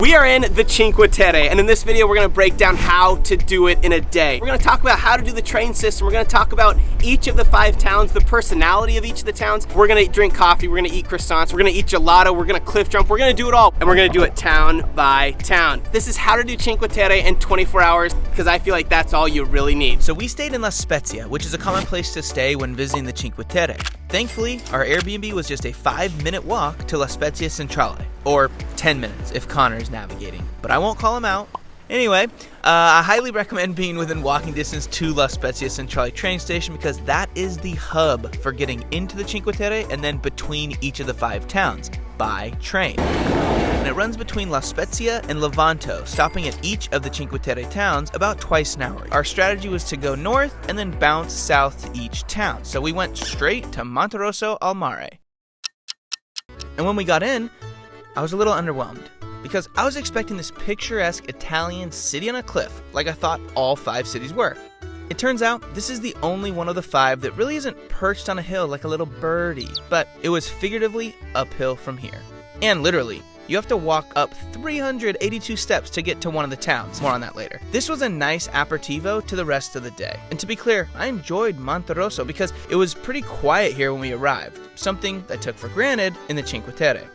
We are in the Cinque Terre, and in this video we're going to break down how to do it in a day. We're going to talk about how to do the train system. We're going to talk about each of the 5 towns, the personality of each of the towns. We're going to drink coffee, we're going to eat croissants, we're going to eat gelato, we're going to cliff jump, we're going to do it all. And we're going to do it town by town. This is how to do Cinque Terre in 24 hours, because I feel like that's all you really need. So we stayed in La Spezia, which is a common place to stay when visiting the Cinque Terre. Thankfully, our Airbnb was just a 5-minute walk to La Spezia Centrale, or 10 minutes if Connor is navigating, but I won't call him out. Anyway, I highly recommend being within walking distance to La Spezia Centrale train station because that is the hub for getting into the Cinque Terre and then between each of the 5 towns by train. And it runs between La Spezia and Levanto, stopping at each of the Cinque Terre towns about twice an hour. Our strategy was to go north and then bounce south to each town, so we went straight to Monterossa Al Mare. And when we got in, I was a little underwhelmed, because I was expecting this picturesque Italian city on a cliff, like I thought all 5 cities were. It turns out this is the only one of the 5 that really isn't perched on a hill like a little birdie, but it was figuratively uphill from here. And literally, you have to walk up 382 steps to get to one of the towns. More on that later. This was a nice aperitivo to the rest of the day. And to be clear, I enjoyed Monterroso because it was pretty quiet here when we arrived, something I took for granted in the Cinque Terre.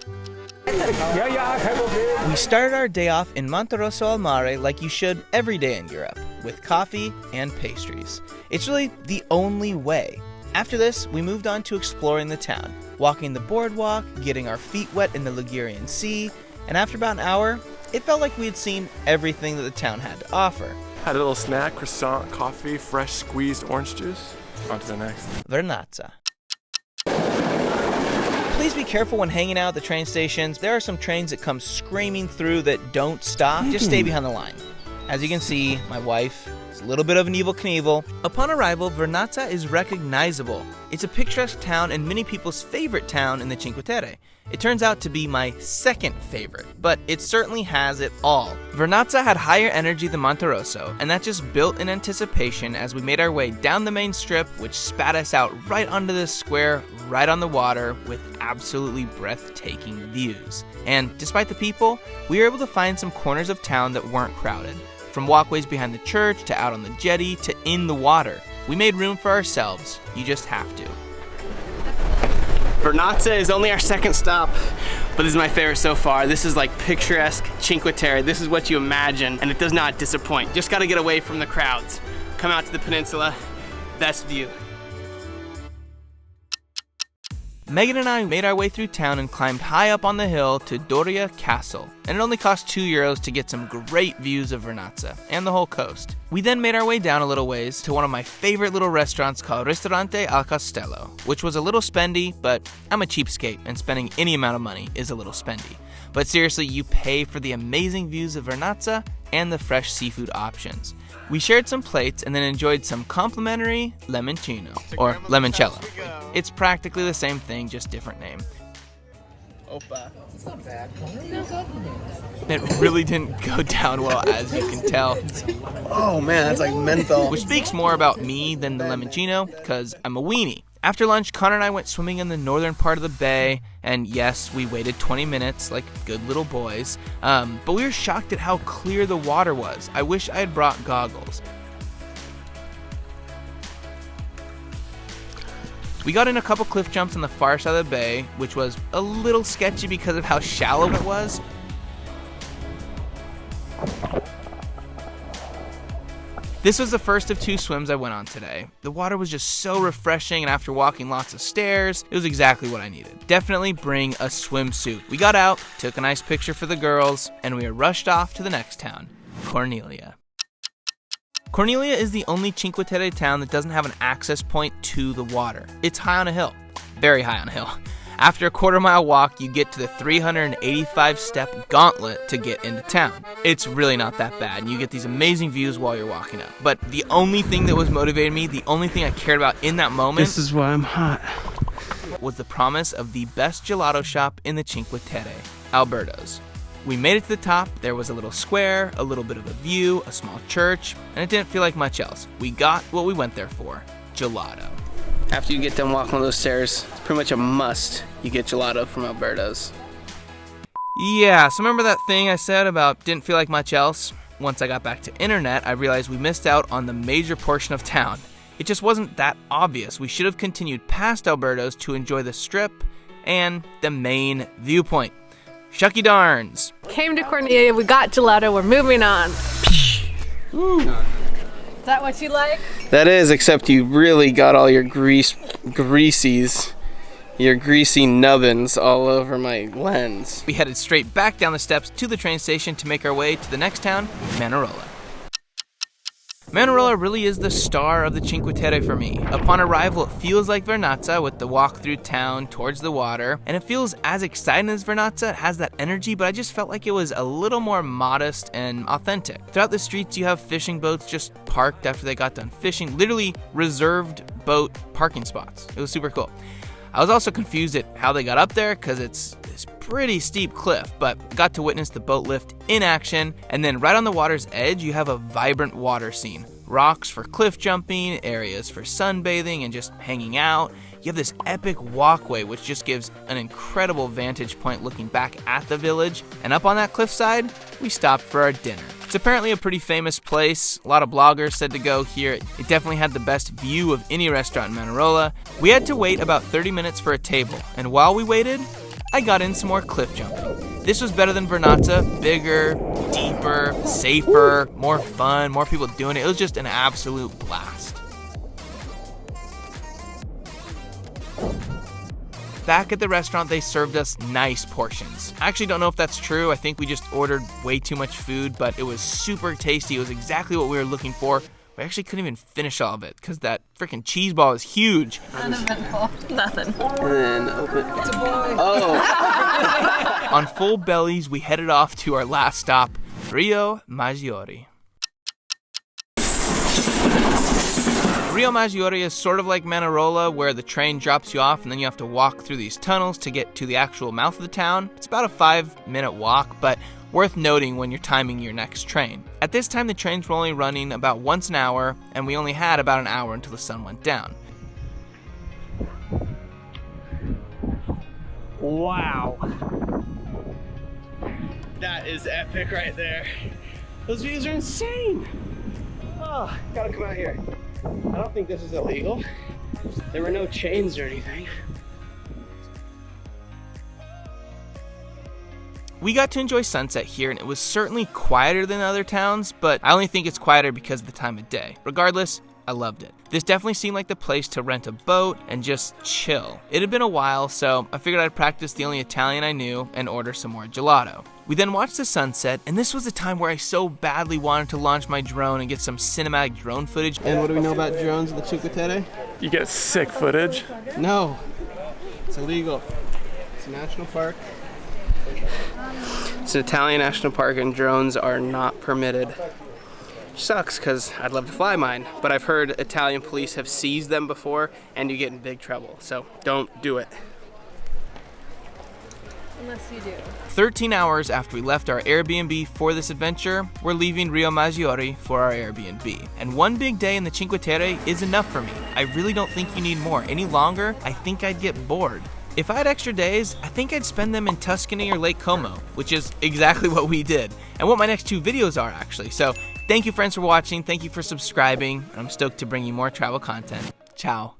We started our day off in Monterossa Al Mare like you should every day in Europe, with coffee and pastries. It's really the only way. After this, we moved on to exploring the town, walking the boardwalk, getting our feet wet in the Ligurian Sea, and after about an hour, it felt like we had seen everything that the town had to offer. Had a little snack, croissant, coffee, fresh squeezed orange juice. On to the next. Vernazza. Please be careful when hanging out at the train stations. There are some trains that come screaming through that don't stop. Just stay behind the line. As you can see, my wife is a little bit of an Evel Knievel. Upon arrival, Vernazza is recognizable. It's a picturesque town and many people's favorite town in the Cinque Terre. It turns out to be my second favorite, but it certainly has it all. Vernazza had higher energy than Monterosso, and that just built in anticipation as we made our way down the main strip, which spat us out right onto this square, right on the water, with absolutely breathtaking views. And despite the people, we were able to find some corners of town that weren't crowded. From walkways behind the church, to out on the jetty, to in the water. We made room for ourselves. You just have to. Vernazza is only our second stop, but this is my favorite so far. This is like picturesque Cinque Terre. This is what you imagine, and it does not disappoint. Just gotta get away from the crowds. Come out to the peninsula, best view. Megan and I made our way through town and climbed high up on the hill to Doria Castle, and it only cost €2 to get some great views of Vernazza and the whole coast. We then made our way down a little ways to one of my favorite little restaurants called Ristorante al Castello, which was a little spendy, but I'm a cheapskate and spending any amount of money is a little spendy. But seriously, you pay for the amazing views of Vernazza and the fresh seafood options. We shared some plates and then enjoyed some complimentary limoncino, or limoncello. It's practically the same thing, just different name. Opa. It's not bad. It really didn't go down well, as you can tell. Oh man, that's like menthol. Which speaks more about me than the limoncino, because I'm a weenie. After lunch, Connor and I went swimming in the northern part of the bay, and yes, we waited 20 minutes like good little boys, but we were shocked at how clear the water was. I wish I had brought goggles. We got in a couple cliff jumps on the far side of the bay, which was a little sketchy because of how shallow it was. This was the first of 2 swims I went on today. The water was just so refreshing, and after walking lots of stairs, it was exactly what I needed. Definitely bring a swimsuit. We got out, took a nice picture for the girls, and we were rushed off to the next town, Corniglia. Corniglia is the only Cinque Terre town that doesn't have an access point to the water. It's high on a hill, very high on a hill. After a quarter-mile walk, you get to the 385-step gauntlet to get into town. It's really not that bad, and you get these amazing views while you're walking up. But the only thing that was motivating me, the only thing I cared about in that moment, This is why I'm hot. was the promise of the best gelato shop in the Cinque Terre, Alberto's. We made it to the top. There was a little square, a little bit of a view, a small church, and it didn't feel like much else. We got what we went there for, gelato. After you get done walking on those stairs, it's pretty much a must. You get gelato from Alberto's. Yeah, so remember that thing I said about didn't feel like much else? Once I got back to internet, I realized we missed out on the major portion of town. It just wasn't that obvious. We should have continued past Alberto's to enjoy the strip and the main viewpoint. Shucky darns. Came to Corniglia, we got gelato, we're moving on. Is that what you like? That is, except you really got all your greasy nubbins all over my lens. We headed straight back down the steps to the train station to make our way to the next town, Manarola. Manarola really is the star of the Cinque Terre for me. Upon arrival, it feels like Vernazza with the walk through town towards the water, and it feels as exciting as Vernazza. It has that energy, but I just felt like it was a little more modest and authentic. Throughout the streets, you have fishing boats just parked after they got done fishing, literally reserved boat parking spots. It was super cool. I was also confused at how they got up there because it's this pretty steep cliff, but got to witness the boat lift in action, and then right on the water's edge you have a vibrant water scene. Rocks for cliff jumping, areas for sunbathing and just hanging out. You have this epic walkway which just gives an incredible vantage point looking back at the village, and up on that cliffside, we stopped for our dinner. It's apparently a pretty famous place. A lot of bloggers said to go here. It definitely had the best view of any restaurant in Manarola. We had to wait about 30 minutes for a table, and while we waited, I got in some more cliff jumping. This was better than Vernazza, bigger, deeper, safer, more fun, more people doing it. It was just an absolute blast. Back at the restaurant, they served us nice portions. I actually don't know if that's true. I think we just ordered way too much food, but it was super tasty. It was exactly what we were looking for. We actually couldn't even finish all of it because that freaking cheese ball is huge. Uneventful. Nothing. And then open. It's a boy. Oh. On full bellies, we headed off to our last stop, Riomaggiore. Riomaggiore is sort of like Manarola, where the train drops you off and then you have to walk through these tunnels to get to the actual mouth of the town. It's about a 5-minute walk, but worth noting when you're timing your next train. At this time, the trains were only running about once an hour, and we only had about an hour until the sun went down. Wow. That is epic right there. Those views are insane. Oh, gotta come out here. I don't think this is illegal. There were no chains or anything. We got to enjoy sunset here, and it was certainly quieter than other towns, but I only think it's quieter because of the time of day. Regardless, I loved it. This definitely seemed like the place to rent a boat and just chill. It had been a while, so I figured I'd practice the only Italian I knew and order some more gelato. We then watched the sunset, and this was the time where I so badly wanted to launch my drone and get some cinematic drone footage. And what do we know about drones in the Cinque Terre? You get sick footage. No, it's illegal. It's a national park. It's an Italian national park and drones are not permitted. Which sucks because I'd love to fly mine, but I've heard Italian police have seized them before and you get in big trouble, so don't do it. Unless you do. 13 hours after we left our Airbnb for this adventure, we're leaving Riomaggiore for our Airbnb. And one big day in the Cinque Terre is enough for me. I really don't think you need more. Any longer, I think I'd get bored. If I had extra days, I think I'd spend them in Tuscany or Lake Como, which is exactly what we did, and what my next 2 videos are actually. So thank you friends for watching, thank you for subscribing, and I'm stoked to bring you more travel content. Ciao.